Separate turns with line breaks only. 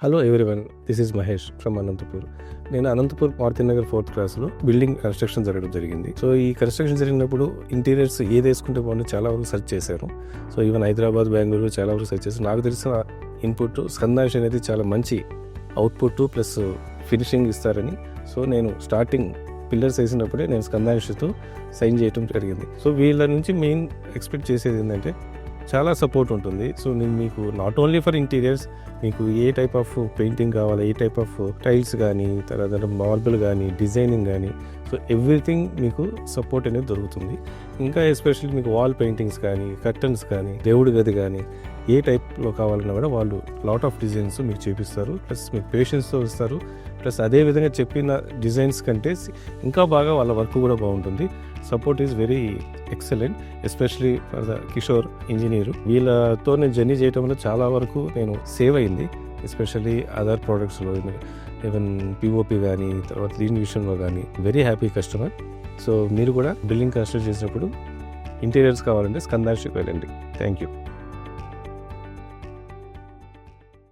Hello everyone, this is Mahesh from Anantapur. నేను Anantapur Maruti Nagar 4th క్లాస్లో building construction జరగడం జరిగింది. సో ఈ కన్స్ట్రక్షన్ జరిగినప్పుడు ఇంటీరియర్స్ ఏది వేసుకుంటే బాగుంటుంది చాలా వరకు సెర్చ్ చేశారు. సో ఈవెన్ హైదరాబాద్, బెంగళూరు చాలా వరకు సెర్చ్ చేశారు. నాకు తెలిసిన ఇన్పుట్ స్కందాంశ్ అనేది చాలా మంచి అవుట్పుట్ ప్లస్ ఫినిషింగ్ ఇస్తారని. సో నేను స్టార్టింగ్ పిల్లర్స్ వేసినప్పుడే నేను స్కందాంశ్తో సైన్ చేయడం జరిగింది. సో వీళ్ళ నుంచి మెయిన్ ఎక్స్పెక్ట్ చేసేది ఏంటంటే చాలా సపోర్ట్ ఉంటుంది. సో నేను మీకు నాట్ ఓన్లీ ఫర్ ఇంటీరియర్స్, మీకు ఏ టైప్ ఆఫ్ పెయింటింగ్ కావాలి, ఏ టైప్ ఆఫ్ టైల్స్ కానీ, తర్వాత మార్బుల్ కానీ, డిజైనింగ్ కానీ, సో ఎవ్రీథింగ్ మీకు సపోర్ట్ అనేది దొరుకుతుంది. ఇంకా ఎస్పెషల్లీ మీకు వాల్ పెయింటింగ్స్ కానీ, కర్టన్స్ కానీ, దేవుడి గది కానీ, ఏ టైప్లో కావాలన్నా కూడా వాళ్ళు లాట్ ఆఫ్ డిజైన్స్ మీకు చేపిస్తారు. ప్లస్ మీకు పేషెన్స్తో ఇస్తారు. ప్లస్ అదేవిధంగా చెప్పిన డిజైన్స్ కంటే ఇంకా బాగా వాళ్ళ వర్క్ కూడా బాగుంటుంది. Support is very excellent, especially for the Kishore engineer. వీళ్ళతో నేను జర్నీ చేయడం వల్ల చాలా వరకు నేను సేవ్ అయింది. ఎస్పెషల్లీ అదర్ ప్రోడక్ట్స్లో, ఈవెన్ పిఓపి కానీ, తర్వాత దీని విషయంలో కానీ వెరీ హ్యాపీ కస్టమర్. సో మీరు కూడా బిల్డింగ్ కన్స్ట్రక్ట్ చేసినప్పుడు ఇంటీరియర్స్ కావాలంటే స్కందాంశ్కి వెళ్ళండి. Thank you.